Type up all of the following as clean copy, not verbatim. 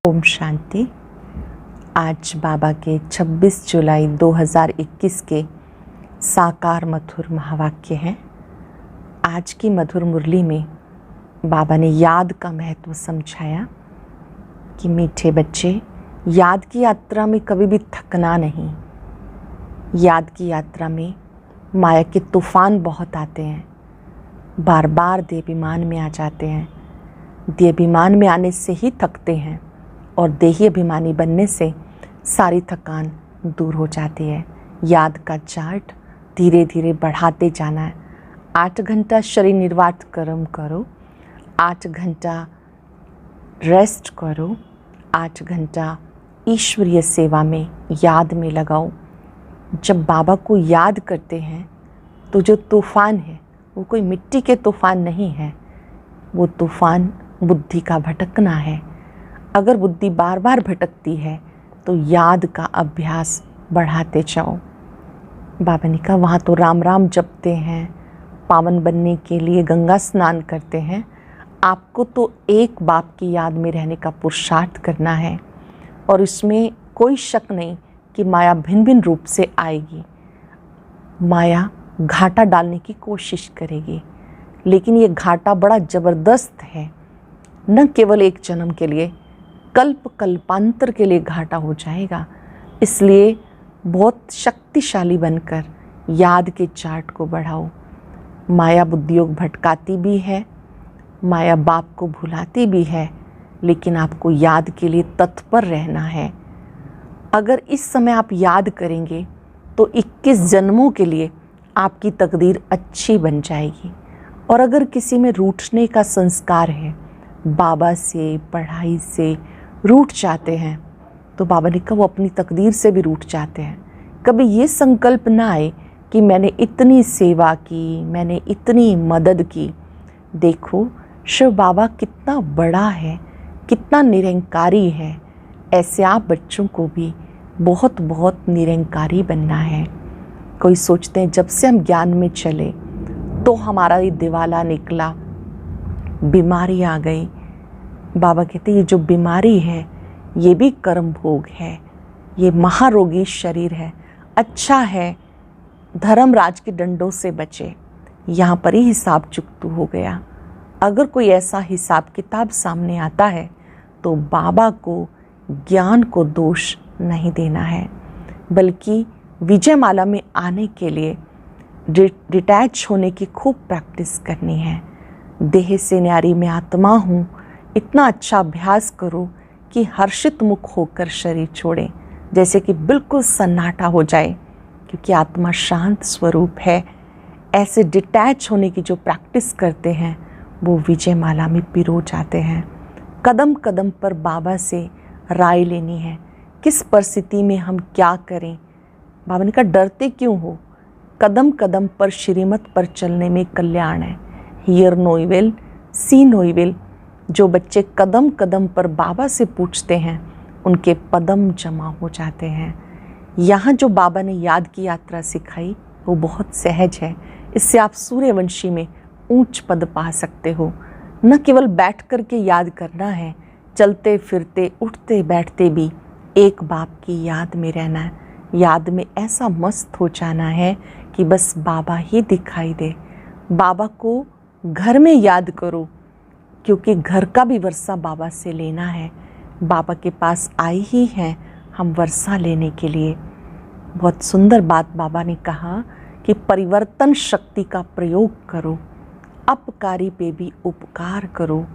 ओम शांति। आज बाबा के 26 जुलाई 2021 के साकार मधुर महावाक्य हैं। आज की मधुर मुरली में बाबा ने याद का महत्व समझाया कि मीठे बच्चे, याद की यात्रा में कभी भी थकना नहीं। याद की यात्रा में माया के तूफान बहुत आते हैं, बार बार देहाभिमान में आ जाते हैं। देहाभिमान में आने से ही थकते हैं और देही अभिमानी बनने से सारी थकान दूर हो जाती है। याद का चार्ट धीरे धीरे बढ़ाते जाना है। 8 घंटा शरीर निर्वाह कर्म करो, 8 घंटा रेस्ट करो, 8 घंटा ईश्वरीय सेवा में याद में लगाओ। जब बाबा को याद करते हैं तो जो तूफ़ान है वो कोई मिट्टी के तूफ़ान नहीं है, वो तूफ़ान बुद्धि का भटकना है। अगर बुद्धि बार बार भटकती है तो याद का अभ्यास बढ़ाते जाओ। बाबा ने कहा वहाँ तो राम राम जपते हैं, पावन बनने के लिए गंगा स्नान करते हैं। आपको तो एक बाप की याद में रहने का पुरुषार्थ करना है और इसमें कोई शक नहीं कि माया भिन्न भिन्न रूप से आएगी। माया घाटा डालने की कोशिश करेगी, लेकिन ये घाटा बड़ा ज़बरदस्त है। न केवल एक जन्म के लिए, कल्पांतर के लिए घाटा हो जाएगा। इसलिए बहुत शक्तिशाली बनकर याद के चार्ट को बढ़ाओ। माया बुद्धियोग भटकाती भी है, माया बाप को भुलाती भी है, लेकिन आपको याद के लिए तत्पर रहना है। अगर इस समय आप याद करेंगे तो 21 जन्मों के लिए आपकी तकदीर अच्छी बन जाएगी। और अगर किसी में रूठने का संस्कार है, बाबा से, पढ़ाई से रूठ जाते हैं, तो बाबा ने कहा वो अपनी तकदीर से भी रूठ जाते हैं। कभी ये संकल्प ना आए कि मैंने इतनी सेवा की, मैंने इतनी मदद की। देखो शिव बाबा कितना बड़ा है, कितना निरंकारी है। ऐसे आप बच्चों को भी बहुत बहुत निरंकारी बनना है। कोई सोचते हैं जब से हम ज्ञान में चले तो हमारा ये दिवाला निकला, बीमारी आ गई। बाबा कहते ये जो बीमारी है ये भी कर्म भोग है, ये महारोगी शरीर है। अच्छा है धर्मराज के डंडों से बचे, यहाँ पर ही हिसाब चुकतू हो गया। अगर कोई ऐसा हिसाब किताब सामने आता है तो बाबा को, ज्ञान को दोष नहीं देना है, बल्कि विजयमाला में आने के लिए डिटैच होने की खूब प्रैक्टिस करनी है। देह से न्यारी में आत्मा हूँ, इतना अच्छा अभ्यास करो कि हर्षित मुख होकर शरीर छोड़ें, जैसे कि बिल्कुल सन्नाटा हो जाए, क्योंकि आत्मा शांत स्वरूप है। ऐसे डिटैच होने की जो प्रैक्टिस करते हैं वो विजयमाला में पिरो जाते हैं। कदम कदम पर बाबा से राय लेनी है, किस परिस्थिति में हम क्या करें। बाबा ने कहा डरते क्यों हो, कदम कदम पर श्रीमत पर चलने में कल्याण है। Hear no evil, see no evil. जो बच्चे कदम कदम पर बाबा से पूछते हैं उनके पदम जमा हो जाते हैं। यहाँ जो बाबा ने याद की यात्रा सिखाई वो बहुत सहज है। इससे आप सूर्यवंशी में ऊंच पद पा सकते हो। न केवल बैठ कर के याद करना है, चलते फिरते उठते बैठते भी एक बाप की याद में रहना है। याद में ऐसा मस्त हो जाना है कि बस बाबा ही दिखाई दे। बाबा को घर में याद करो, क्योंकि घर का भी वर्षा बाबा से लेना है। बाबा के पास आई ही हैं हम वर्षा लेने के लिए। बहुत सुंदर बात बाबा ने कहा कि परिवर्तन शक्ति का प्रयोग करो, अपकारी पे भी उपकार करो।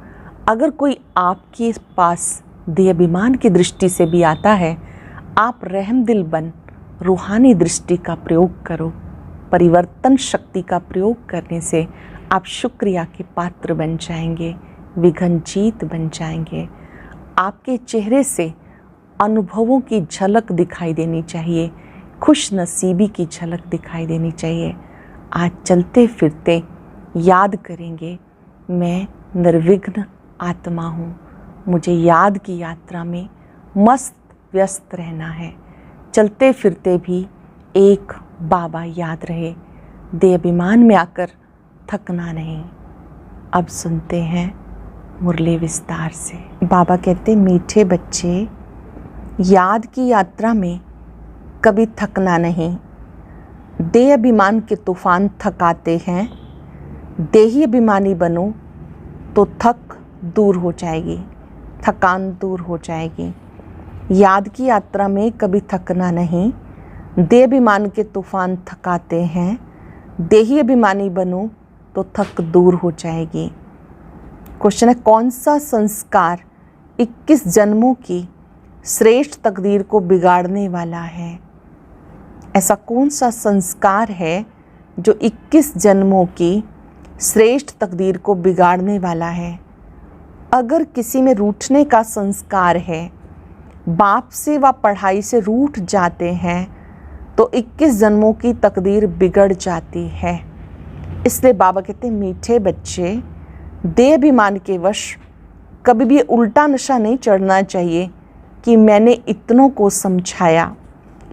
अगर कोई आपके पास देहाभिमान की दृष्टि से भी आता है, आप रहमदिल बन रूहानी दृष्टि का प्रयोग करो। परिवर्तन शक्ति का प्रयोग करने से आप शुक्रिया के पात्र बन जाएंगे, विघ्नजीत बन जाएंगे। आपके चेहरे से अनुभवों की झलक दिखाई देनी चाहिए, खुश नसीबी की झलक दिखाई देनी चाहिए। आज चलते फिरते याद करेंगे, मैं निर्विघ्न आत्मा हूँ, मुझे याद की यात्रा में मस्त व्यस्त रहना है। चलते फिरते भी एक बाबा याद रहे, देहाभिमान में आकर थकना नहीं। अब सुनते हैं मुरली विस्तार से। बाबा कहते, मीठे बच्चे, याद की यात्रा में कभी थकना नहीं। देह अभिमान के तूफान थकाते हैं। देही अभिमानी बनो तो थक दूर हो जाएगी, थकान दूर हो जाएगी। याद की यात्रा में कभी थकना नहीं। देह अभिमान के तूफान थकाते हैं। देही अभिमानी बनो तो थक दूर हो जाएगी। क्वेश्चन है, कौन सा संस्कार 21 जन्मों की श्रेष्ठ तकदीर को बिगाड़ने वाला है? ऐसा कौन सा संस्कार है जो 21 जन्मों की श्रेष्ठ तकदीर को बिगाड़ने वाला है? अगर किसी में रूठने का संस्कार है, बाप से व पढ़ाई से रूठ जाते हैं, तो 21 जन्मों की तकदीर बिगड़ जाती है। इसलिए बाबा कहते हैं, मीठे बच्चे, देह अभिमान के वश कभी भी उल्टा नशा नहीं चढ़ना चाहिए कि मैंने इतनों को समझाया,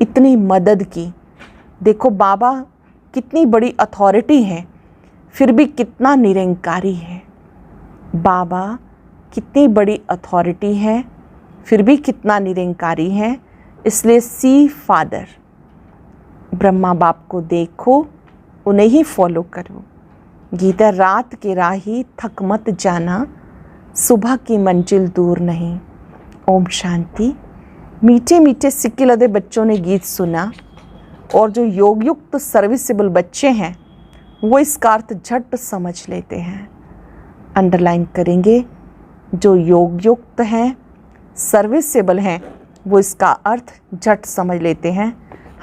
इतनी मदद की। देखो बाबा कितनी बड़ी अथॉरिटी है, फिर भी कितना निरंकारी है। बाबा कितनी बड़ी अथॉरिटी है, फिर भी कितना निरंकारी है। इसलिए सी फादर, ब्रह्मा बाप को देखो, उन्हें ही फॉलो करो। गीता, रात के राही थक मत जाना, सुबह की मंजिल दूर नहीं। ओम शांति। मीठे मीठे सिक्के लदे बच्चों ने गीत सुना, और जो योग युक्त सर्विसेबल बच्चे हैं वो इसका अर्थ झट समझ लेते हैं। अंडरलाइन करेंगे, जो योग युक्त हैं, सर्विसेबल हैं, वो इसका अर्थ झट समझ लेते हैं।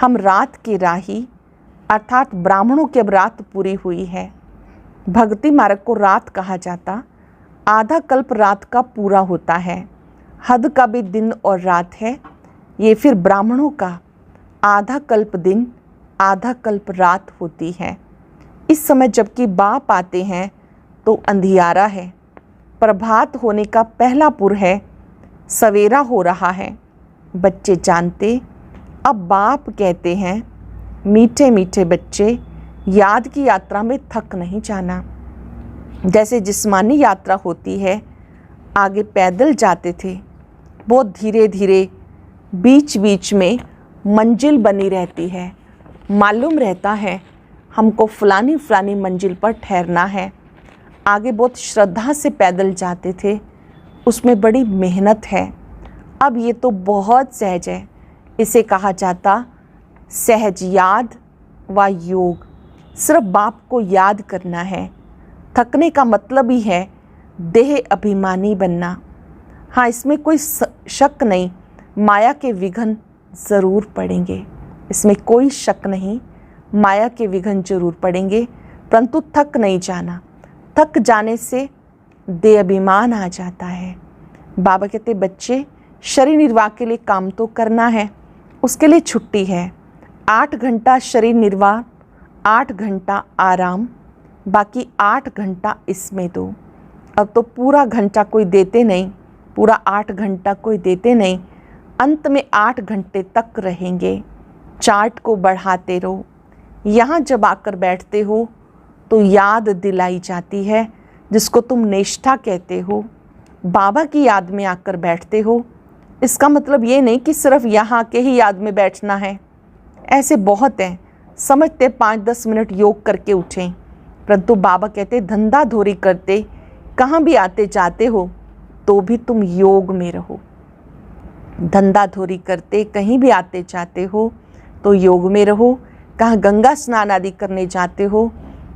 हम रात की राही, अर्थात ब्राह्मणों की अब रात पूरी हुई है। भक्ति मार्ग को रात कहा जाता, आधा कल्प रात का पूरा होता है। हद का भी दिन और रात है। ये फिर ब्राह्मणों का आधा कल्प दिन, आधा कल्प रात होती है। इस समय जबकि बाप आते हैं तो अंधियारा है, प्रभात होने का पहला पुर है, सवेरा हो रहा है। बच्चे जानते, अब बाप कहते हैं, मीठे मीठे बच्चे, याद की यात्रा में थक नहीं जाना। जैसे जिस्मानी यात्रा होती है, आगे पैदल जाते थे, बहुत धीरे धीरे, बीच बीच में मंजिल बनी रहती है, मालूम रहता है हमको फलानी फलानी मंजिल पर ठहरना है। आगे बहुत श्रद्धा से पैदल जाते थे, उसमें बड़ी मेहनत है। अब ये तो बहुत सहज है, इसे कहा जाता सहज याद व योग। सिर्फ बाप को याद करना है। थकने का मतलब ही है देह अभिमानी बनना। हाँ, इसमें कोई शक नहीं, माया के विघ्न ज़रूर पड़ेंगे, इसमें कोई शक नहीं, माया के विघ्न जरूर पड़ेंगे, परंतु थक नहीं जाना। थक जाने से देह अभिमान आ जाता है। बाबा कहते, बच्चे, शरीर निर्वाह के लिए काम तो करना है, उसके लिए छुट्टी है। 8 घंटा शरीर निर्वाह, 8 घंटा आराम, बाकी 8 घंटा इसमें दो। अब तो पूरा घंटा कोई देते नहीं, पूरा 8 घंटा कोई देते नहीं, अंत में 8 घंटे तक रहेंगे। चार्ट को बढ़ाते रहो। यहाँ जब आकर बैठते हो तो याद दिलाई जाती है, जिसको तुम निष्ठा कहते हो। बाबा की याद में आकर बैठते हो, इसका मतलब ये नहीं कि सिर्फ यहाँ के ही याद में बैठना है। ऐसे बहुत हैं, समझते 5-10 मिनट योग करके उठें, परंतु बाबा कहते धंधा धोरी करते कहाँ भी आते जाते हो तो भी तुम योग में रहो। धंधा धोरी करते कहीं भी आते जाते हो तो योग में रहो। कहाँ गंगा स्नान आदि करने जाते हो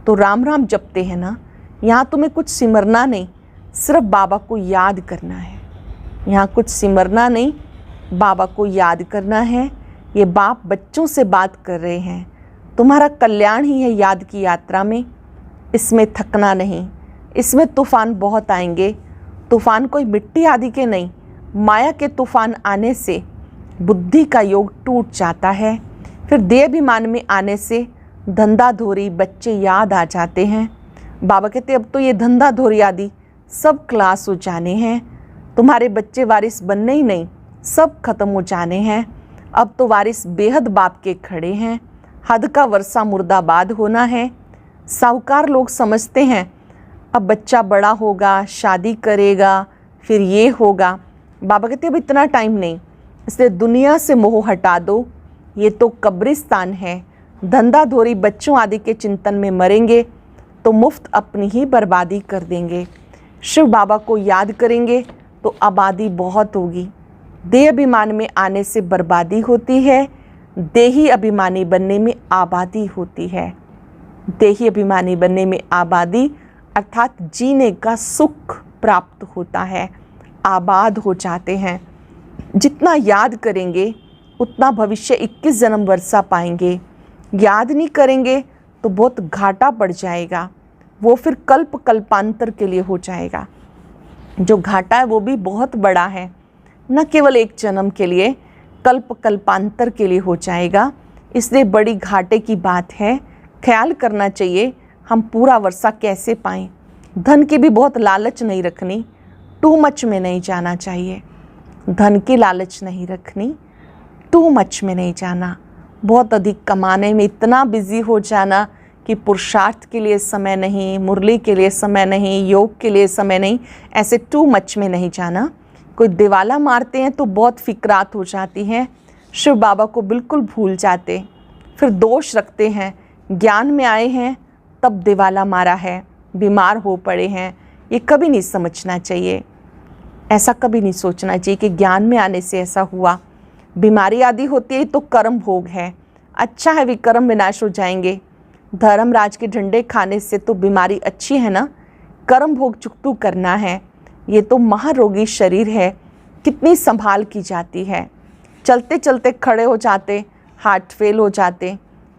तो राम राम जपते हैं ना, यहाँ तुम्हें कुछ सिमरना नहीं, सिर्फ बाबा को याद करना है। यहाँ कुछ सिमरना नहीं, बाबा को याद करना है। ये बाप बच्चों से बात कर रहे हैं, तुम्हारा कल्याण ही है याद की यात्रा में। इसमें थकना नहीं। इसमें तूफ़ान बहुत आएंगे, तूफ़ान कोई मिट्टी आदि के नहीं, माया के तूफ़ान आने से बुद्धि का योग टूट जाता है। फिर देहाभिमान में आने से धंधा धोरी बच्चे याद आ जाते हैं। बाबा कहते अब तो ये धंधा धोरी आदि सब क्लास हो जाने हैं, तुम्हारे बच्चे वारिस बनने ही नहीं, सब खत्म हो जाने हैं। अब तो वारिस बेहद बाप के खड़े हैं, हद का वर्षा मुर्दाबाद होना है। साहूकार लोग समझते हैं अब बच्चा बड़ा होगा, शादी करेगा, फिर ये होगा। बाबा कहते अब इतना टाइम नहीं, इसलिए दुनिया से मोह हटा दो, ये तो कब्रिस्तान है। धंधा धोरी बच्चों आदि के चिंतन में मरेंगे तो मुफ्त अपनी ही बर्बादी कर देंगे। शिव बाबा को याद करेंगे तो आबादी बहुत होगी। देह अभिमान में आने से बर्बादी होती है, देही अभिमानी बनने में आबादी होती है। देही अभिमानी बनने में आबादी अर्थात जीने का सुख प्राप्त होता है, आबाद हो जाते हैं। जितना याद करेंगे उतना भविष्य 21 जन्म वर्षा पाएंगे। याद नहीं करेंगे तो बहुत घाटा पड़ जाएगा, वो फिर कल्प कल्पांतर के लिए हो जाएगा। जो घाटा है वो भी बहुत बड़ा है, न केवल एक जन्म के लिए, कल्प कल्पांतर के लिए हो जाएगा। इसलिए बड़ी घाटे की बात है, ख्याल करना चाहिए हम पूरा वर्षा कैसे पाएं। धन की भी बहुत लालच नहीं रखनी, टू मच में नहीं जाना चाहिए। धन की लालच नहीं रखनी, टू मच में नहीं जाना, बहुत अधिक कमाने में इतना बिजी हो जाना कि पुरुषार्थ के लिए समय नहीं, मुरली के लिए समय नहीं, योग के लिए समय नहीं, ऐसे टू मच में नहीं जाना। कोई दिवाला मारते हैं तो बहुत फिक्रात हो जाती हैं, शिव बाबा को बिल्कुल भूल जाते, फिर दोष रखते हैं, ज्ञान में आए हैं तब दिवाला मारा है, बीमार हो पड़े हैं। ये कभी नहीं समझना चाहिए, ऐसा कभी नहीं सोचना चाहिए कि ज्ञान में आने से ऐसा हुआ। बीमारी आदि होती है तो कर्म भोग है, अच्छा है विकर्म विनाश हो जाएंगे। धर्मराज के झंडे खाने से तो बीमारी अच्छी है ना, कर्म भोग चुकतू करना है। ये तो महारोगी शरीर है, कितनी संभाल की जाती है, चलते चलते खड़े हो जाते, हार्ट फेल हो जाते।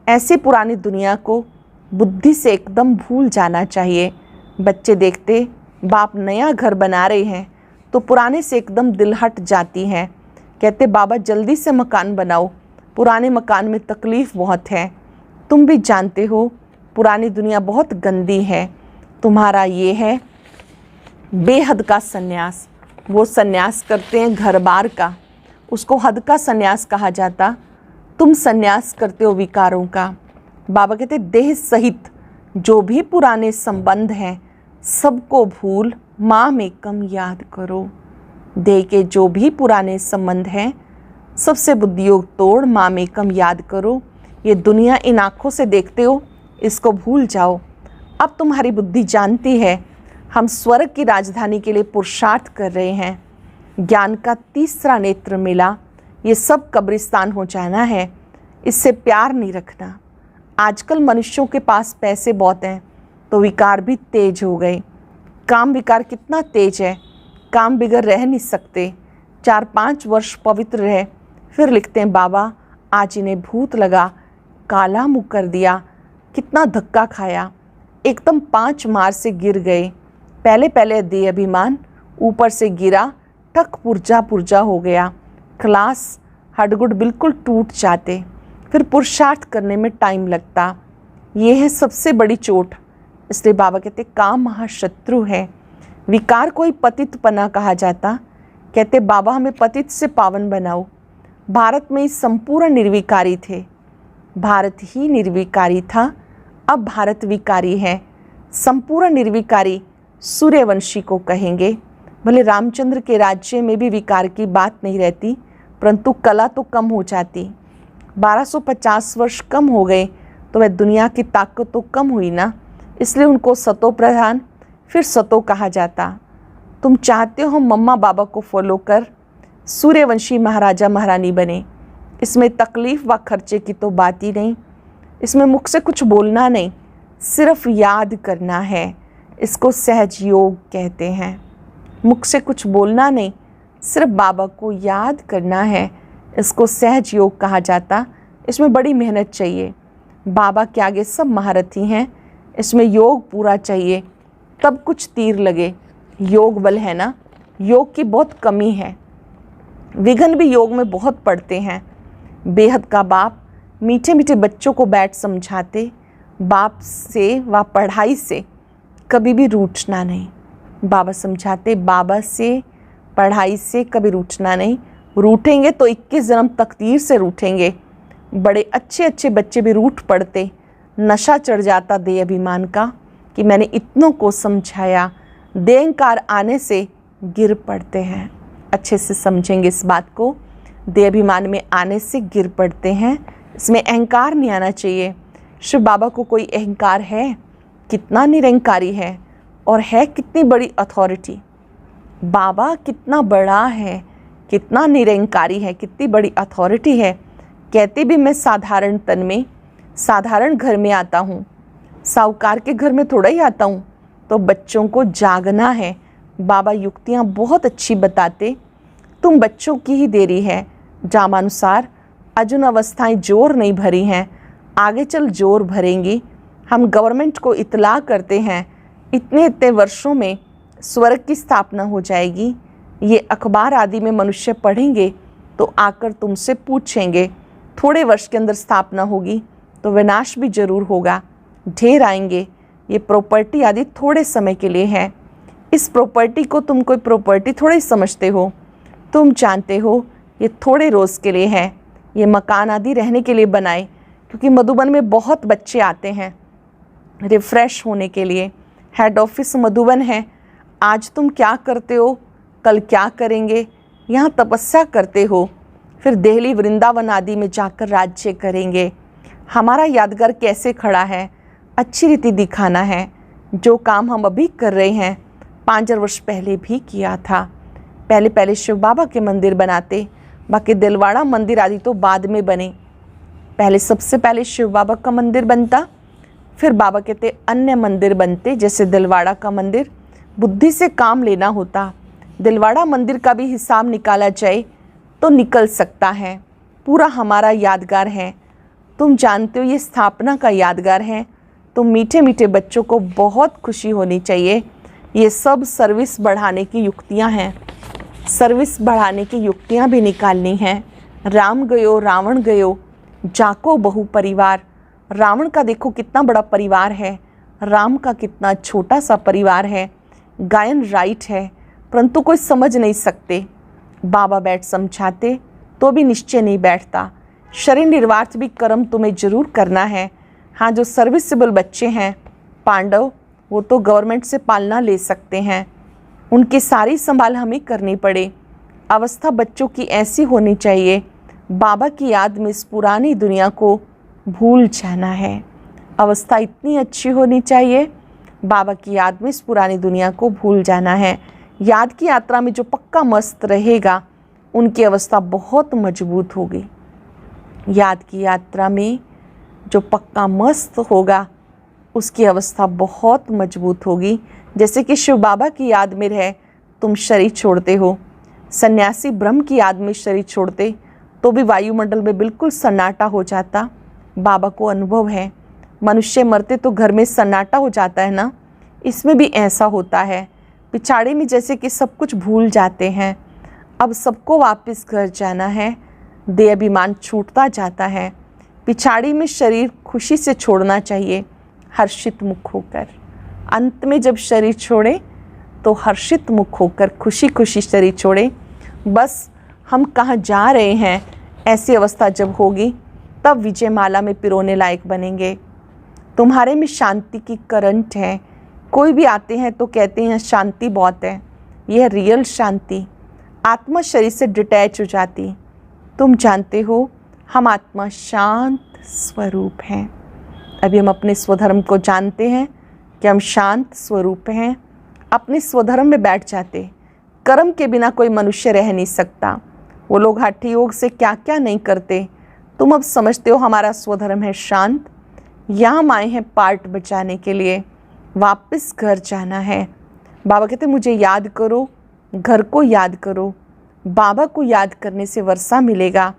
ऐसी पुरानी दुनिया को बुद्धि से एकदम भूल जाना चाहिए। बच्चे देखते बाप नया घर बना रहे हैं तो पुराने से एकदम दिल हट जाती है, कहते बाबा जल्दी से मकान बनाओ, पुराने मकान में तकलीफ़ बहुत है। तुम भी जानते हो पुरानी दुनिया बहुत गंदी है। तुम्हारा ये है बेहद का सन्यास, वो सन्यास करते हैं घर बार का, उसको हद का सन्यास कहा जाता। तुम सन्यास करते हो विकारों का। बाबा कहते देह सहित जो भी पुराने संबंध हैं सबको भूल माँ में कम याद करो। देह के जो भी पुराने संबंध हैं सबसे बुद्धियोग तोड़ माँ में कम याद करो। ये दुनिया इन आँखों से देखते हो, इसको भूल जाओ। अब तुम्हारी बुद्धि जानती है हम स्वर्ग की राजधानी के लिए पुरुषार्थ कर रहे हैं। ज्ञान का तीसरा नेत्र मिला, ये सब कब्रिस्तान हो जाना है, इससे प्यार नहीं रखना। आजकल मनुष्यों के पास पैसे बहुत हैं तो विकार भी तेज हो गए। काम विकार कितना तेज है, काम बिगड़ रह नहीं सकते। 4-5 वर्ष पवित्र रहे, फिर लिखते हैं बाबा आज इन्हें भूत लगा, काला मुँह कर दिया, कितना धक्का खाया, एकदम 5 मार से गिर गए। पहले देह अभिमान, ऊपर से गिरा, ठक पुर्जा पुर्जा हो गया, क्लास हडगुड बिल्कुल टूट जाते, फिर पुरुषार्थ करने में टाइम लगता। ये है सबसे बड़ी चोट। इसलिए बाबा कहते काम महाशत्रु है। विकार कोई पतितपना कहा जाता, कहते बाबा हमें पतित से पावन बनाओ। भारत में संपूर्ण निर्विकारी थे, भारत ही निर्विकारी था, अब भारत विकारी है। संपूर्ण निर्विकारी सूर्यवंशी को कहेंगे। भले रामचंद्र के राज्य में भी विकार की बात नहीं रहती, परंतु कला तो कम हो जाती। 1250 वर्ष कम हो गए तो वह दुनिया की ताकत तो कम हुई ना, इसलिए उनको सतो प्रधान फिर सतो कहा जाता। तुम चाहते हो मम्मा बाबा को फॉलो कर सूर्यवंशी महाराजा महारानी बने। इसमें तकलीफ़ व खर्चे की तो बात ही नहीं, इसमें मुख से कुछ बोलना नहीं, सिर्फ याद करना है। इसको सहज योग कहते हैं। मुख से कुछ बोलना नहीं, सिर्फ बाबा को याद करना है, इसको सहज योग कहा जाता। इसमें बड़ी मेहनत चाहिए, बाबा के आगे सब महारथी हैं, इसमें योग पूरा चाहिए तब कुछ तीर लगे। योग बल है ना, योग की बहुत कमी है। विघ्न भी योग में बहुत पड़ते हैं। बेहद का बाप मीठे मीठे बच्चों को बैठ समझाते, बाप से व पढ़ाई से कभी भी रूठना नहीं। बाबा समझाते बाबा से पढ़ाई से कभी रूठना नहीं, रूठेंगे तो 21 जन्म तकदीर से रूठेंगे। बड़े अच्छे अच्छे बच्चे भी रूठ पड़ते, नशा चढ़ जाता देह अभिमान का, कि मैंने इतनों को समझाया। देहंकार आने से गिर पड़ते हैं। अच्छे से समझेंगे इस बात को। देहाभिमान में आने से गिर पड़ते हैं। इसमें अहंकार नहीं आना चाहिए। शिव बाबा को कोई अहंकार है? कितना निरंकारी है और है कितनी बड़ी अथॉरिटी। बाबा कितना बड़ा है, कितना निरंकारी है, कितनी बड़ी अथॉरिटी है। कहते भी मैं साधारण तन में साधारण घर में आता हूँ, साहूकार के घर में थोड़ा ही आता हूँ। तो बच्चों को जागना है। बाबा युक्तियाँ बहुत अच्छी बताते। तुम बच्चों की ही देरी है। जामानुसार अजुन अवस्थाएं जोर नहीं भरी हैं, आगे चल जोर भरेंगी। हम गवर्नमेंट को इतला करते हैं इतने इतने वर्षों में स्वर्ग की स्थापना हो जाएगी। ये अखबार आदि में मनुष्य पढ़ेंगे तो आकर तुमसे पूछेंगे। थोड़े वर्ष के अंदर स्थापना होगी तो विनाश भी जरूर होगा। ढेर आएंगे। ये प्रॉपर्टी आदि थोड़े समय के लिए है। इस प्रॉपर्टी को तुम कोई प्रॉपर्टी थोड़े ही समझते हो। तुम जानते हो ये थोड़े रोज़ के लिए है। ये मकान आदि रहने के लिए बनाए, क्योंकि मधुबन में बहुत बच्चे आते हैं रिफ़्रेश होने के लिए। हेड ऑफिस मधुबन है। आज तुम क्या करते हो, कल क्या करेंगे। यहाँ तपस्या करते हो, फिर दिल्ली वृंदावन आदि में जाकर राज्य करेंगे। हमारा यादगार कैसे खड़ा है, अच्छी रीति दिखाना है। जो काम हम अभी कर रहे हैं 5 वर्ष पहले भी किया था। पहले पहले शिव बाबा के मंदिर बनाते, बाकी दिलवाड़ा मंदिर आदि तो बाद में बने। पहले सबसे पहले शिव बाबा का मंदिर बनता, फिर बाबा कहते अन्य मंदिर बनते, जैसे दिलवाड़ा का मंदिर। बुद्धि से काम लेना होता। दिलवाड़ा मंदिर का भी हिसाब निकाला जाए तो निकल सकता है। पूरा हमारा यादगार है। तुम जानते हो ये स्थापना का यादगार है। तो मीठे मीठे बच्चों को बहुत खुशी होनी चाहिए। ये सब सर्विस बढ़ाने की युक्तियां हैं। सर्विस बढ़ाने की युक्तियां भी निकालनी हैं। राम गयो रावण गयो, जाको बहु परिवार। रावण का देखो कितना बड़ा परिवार है, राम का कितना छोटा सा परिवार है। गायन राइट है, परंतु कोई समझ नहीं सकते। बाबा बैठ समझाते तो भी निश्चय नहीं बैठता। शरीर निर्वार्थ भी कर्म तुम्हें जरूर करना है। हाँ, जो सर्विसेबल बच्चे हैं पांडव, वो तो गवर्नमेंट से पालना ले सकते हैं। उनकी सारी संभाल हमें करनी पड़े। अवस्था बच्चों की ऐसी होनी चाहिए, बाबा की याद में इस पुरानी दुनिया को भूल जाना है। अवस्था इतनी अच्छी होनी चाहिए, बाबा की याद में इस पुरानी दुनिया को भूल जाना है। याद की यात्रा में जो पक्का मस्त रहेगा उनकी अवस्था बहुत मजबूत होगी। याद की यात्रा में जो पक्का मस्त होगा उसकी अवस्था बहुत मजबूत होगी। जैसे कि शिव बाबा की याद में रह तुम शरीर छोड़ते हो। सन्यासी ब्रह्म की याद में शरीर छोड़ते तो भी वायुमंडल में बिल्कुल सन्नाटा हो जाता। बाबा को अनुभव है। मनुष्य मरते तो घर में सन्नाटा हो जाता है ना, इसमें भी ऐसा होता है। पिछाड़ी में जैसे कि सब कुछ भूल जाते हैं। अब सबको वापस घर जाना है। देह अभिमान छूटता जाता है। पिछाड़ी में शरीर खुशी से छोड़ना चाहिए, हर्षित मुख होकर। अंत में जब शरीर छोड़े तो हर्षित मुख होकर खुशी खुशी शरीर छोड़े। बस हम कहाँ जा रहे हैं ऐसी अवस्था जब होगी तब विजय माला में पिरोने लायक बनेंगे। तुम्हारे में शांति की करंट है। कोई भी आते हैं तो कहते हैं शांति बहुत है। यह रियल शांति। आत्मा शरीर से डिटैच हो जाती। तुम जानते हो हम आत्मा शांत स्वरूप हैं। अभी हम अपने स्वधर्म को जानते हैं कि हम शांत स्वरूप हैं। अपने स्वधर्म में बैठ जाते। कर्म के बिना कोई मनुष्य रह नहीं सकता। वो लोग हठ योग से क्या क्या नहीं करते। तुम अब समझते हो हमारा स्वधर्म है शांत। यहाँ हम आए हैं पार्ट बचाने के लिए। वापस घर जाना है। बाबा कहते मुझे याद करो, घर को याद करो। बाबा को याद करने से वर्षा मिलेगा।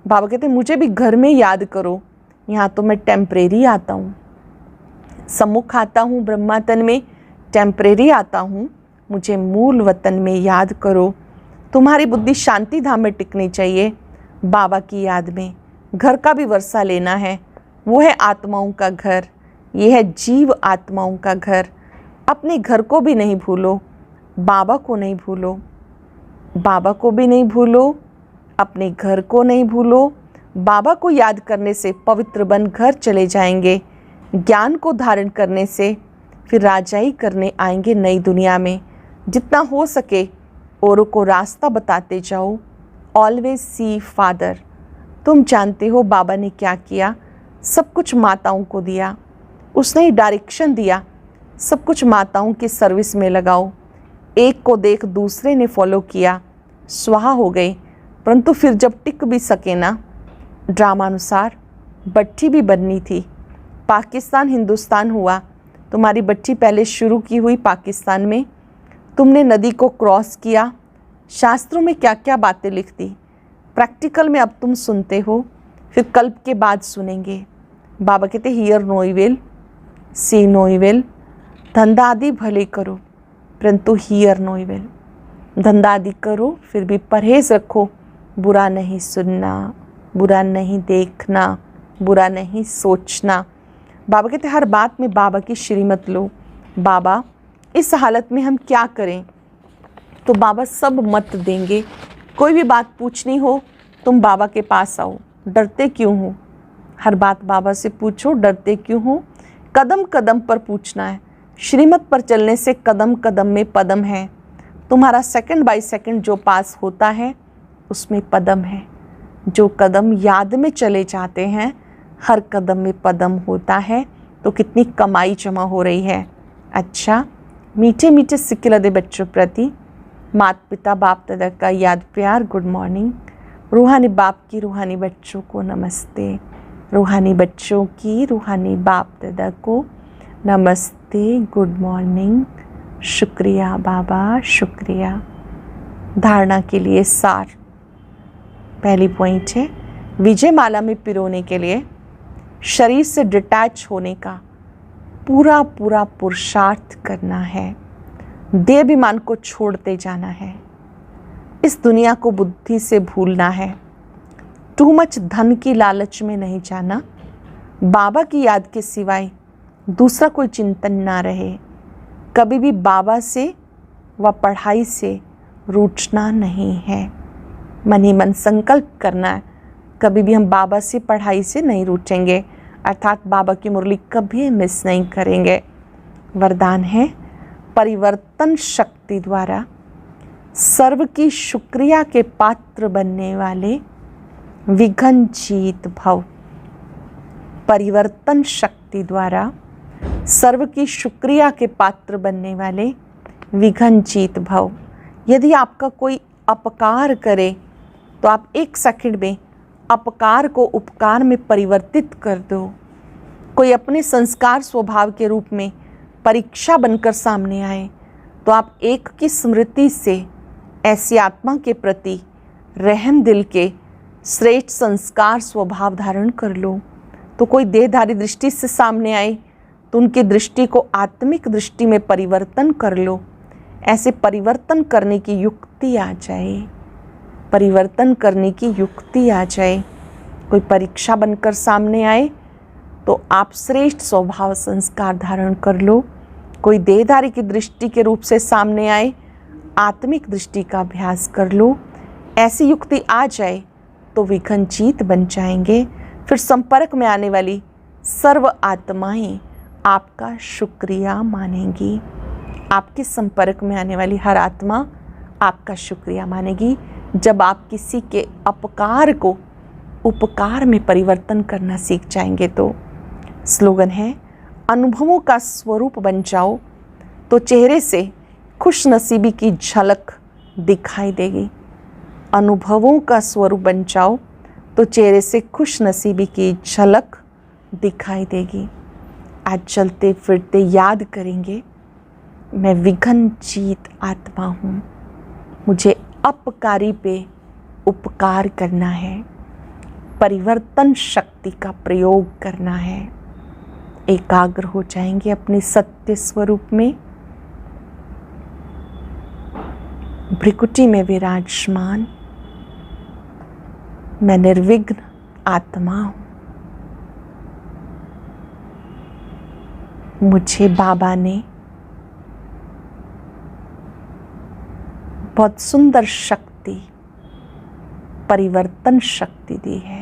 बाबा कहते मुझे भी घर में याद करो। यहाँ तो मैं टेम्परेरी आता हूँ, सम्मुख आता हूँ ब्रह्मातन में, टेम्परेरी आता हूँ। मुझे मूल वतन में याद करो। तुम्हारी बुद्धि शांति धाम में टिकनी चाहिए, बाबा की याद में। घर का भी वर्षा लेना है। वो है आत्माओं का घर। ये है जीव आत्माओं का घर। अपने घर को भी नहीं भूलो, बाबा को नहीं भूलो। बाबा को भी नहीं भूलो, अपने घर को नहीं भूलो। बाबा को याद करने से पवित्र बन घर चले जाएंगे। ज्ञान को धारण करने से फिर राजाई करने आएंगे नई दुनिया में। जितना हो सके औरों को रास्ता बताते जाओ। Always see father. तुम जानते हो बाबा ने क्या किया, सब कुछ माताओं को दिया, उसने ही डायरेक्शन दिया, सब कुछ माताओं की सर्विस में लगाओ। एक को देख दूसरे ने फॉलो किया, स्वाहा हो गए। परंतु फिर जब टिक भी सके ना, ड्रामानुसार भट्टी भी बननी थी। पाकिस्तान हिंदुस्तान हुआ। तुम्हारी भट्टी पहले शुरू की हुई पाकिस्तान में। तुमने नदी को क्रॉस किया। शास्त्रों में क्या क्या बातें लिख दी, प्रैक्टिकल में अब तुम सुनते हो, फिर कल्प के बाद सुनेंगे। बाबा कहते hear no evil, see no evil. धंधा आदि भले करो परंतु हियर नो इविल। धंधा आदि करो फिर भी परहेज रखो, बुरा नहीं सुनना, बुरा नहीं देखना, बुरा नहीं सोचना। बाबा कहते हर बात में बाबा की श्रीमत लो। बाबा इस हालत में हम क्या करें, तो बाबा सब मत देंगे। कोई भी बात पूछनी हो तुम बाबा के पास आओ, डरते क्यों हो? हर बात बाबा से पूछो, डरते क्यों हो? कदम कदम पर पूछना है। श्रीमत पर चलने से कदम कदम में पदम है। तुम्हारा सेकंड बाय सेकंड जो पास होता है उसमें पदम है। जो कदम याद में चले जाते हैं, हर कदम में पदम होता है। तो कितनी कमाई जमा हो रही है। अच्छा, मीठे मीठे सिक्के लदे बच्चों प्रति माता पिता बाप दादा का याद प्यार गुड मॉर्निंग। रूहानी बाप की रूहानी बच्चों को नमस्ते। रूहानी बच्चों की रूहानी बाप दादा को नमस्ते, गुड मॉर्निंग। शुक्रिया बाबा, शुक्रिया। धारणा के लिए सार। पहली पॉइंट है विजय माला में पिरोने के लिए शरीर से डिटैच होने का पूरा पूरा पुरुषार्थ करना है। देहाभिमान को छोड़ते जाना है। इस दुनिया को बुद्धि से भूलना है। टू मच धन की लालच में नहीं जाना। बाबा की याद के सिवाय दूसरा कोई चिंतन ना रहे। कभी भी बाबा से व पढ़ाई से रूठना नहीं है। मन ही मन संकल्प करना है, कभी भी हम बाबा से पढ़ाई से नहीं रूठेंगे, अर्थात बाबा की मुरली कभी मिस नहीं करेंगे। वरदान है परिवर्तन शक्ति द्वारा सर्व की शुक्रिया के पात्र बनने वाले विघ्न जीत भव। परिवर्तन शक्ति द्वारा सर्व की शुक्रिया के पात्र बनने वाले विघ्न जीत भव। यदि आपका कोई अपकार करे तो आप एक सेकंड में अपकार को उपकार में परिवर्तित कर दो। कोई अपने संस्कार स्वभाव के रूप में परीक्षा बनकर सामने आए तो आप एक की स्मृति से ऐसी आत्मा के प्रति रहम दिल के श्रेष्ठ संस्कार स्वभाव धारण कर लो। तो कोई देहधारी दृष्टि से सामने आए तो उनकी दृष्टि को आत्मिक दृष्टि में परिवर्तन कर लो। ऐसे परिवर्तन करने की युक्ति आ जाए, परिवर्तन करने की युक्ति आ जाए। कोई परीक्षा बनकर सामने आए तो आप श्रेष्ठ स्वभाव संस्कार धारण कर लो। कोई देहधारी की दृष्टि के रूप से सामने आए, आत्मिक दृष्टि का अभ्यास कर लो। ऐसी युक्ति आ जाए तो विघ्न जीत बन जाएंगे। फिर संपर्क में आने वाली सर्व आत्माएं आपका शुक्रिया मानेंगी। आपके संपर्क में आने वाली हर आत्मा आपका शुक्रिया मानेगी जब आप किसी के अपकार को उपकार में परिवर्तन करना सीख जाएंगे। तो स्लोगन है अनुभवों का स्वरूप बन जाओ तो चेहरे से खुश नसीबी की झलक दिखाई देगी। अनुभवों का स्वरूप बन जाओ तो चेहरे से खुश नसीबी की झलक दिखाई देगी। आज चलते फिरते याद करेंगे, मैं विघ्न जीत आत्मा हूँ, मुझे अपकारी पे उपकार करना है, परिवर्तन शक्ति का प्रयोग करना है। एकाग्र हो जाएंगे अपने सत्य स्वरूप में। भ्रिकुटी में विराजमान मैं निर्विघ्न आत्मा हूँ। मुझे बाबा ने बहुत सुंदर शक्ति, परिवर्तन शक्ति दी है।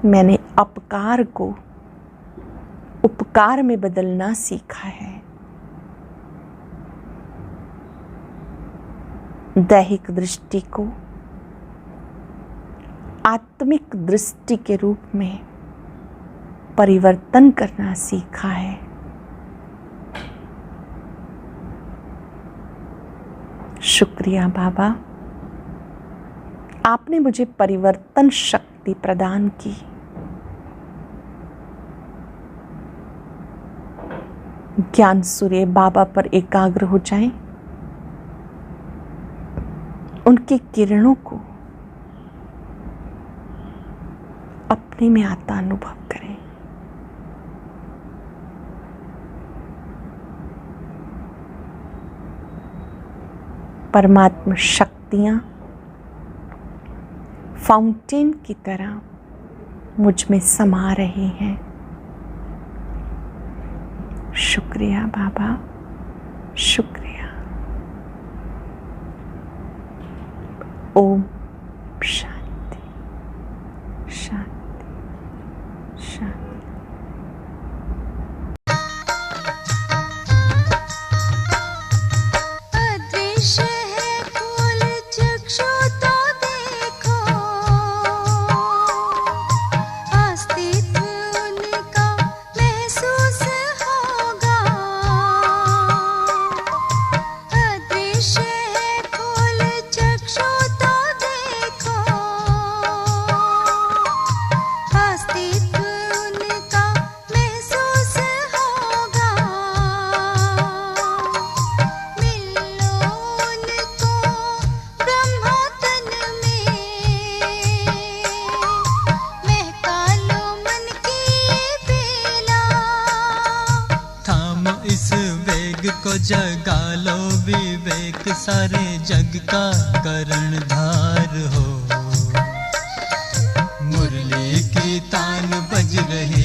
मैंने अपकार को उपकार में बदलना सीखा है। दैहिक दृष्टि को आत्मिक दृष्टि के रूप में परिवर्तन करना सीखा है। शुक्रिया बाबा, आपने मुझे परिवर्तन शक्ति प्रदान की। ज्ञान सूर्य बाबा पर एकाग्र हो जाएं, उनकी किरणों को अपने में आता अनुभव करें। परमात्मा शक्तियां फाउंटेन की तरह मुझ में समा रही हैं। शुक्रिया बाबा, शुक्रिया। ओम शांति शांति शांति। जगा लो विवेक, सारे जग का कर्णधार हो। मुरली की तान बज रही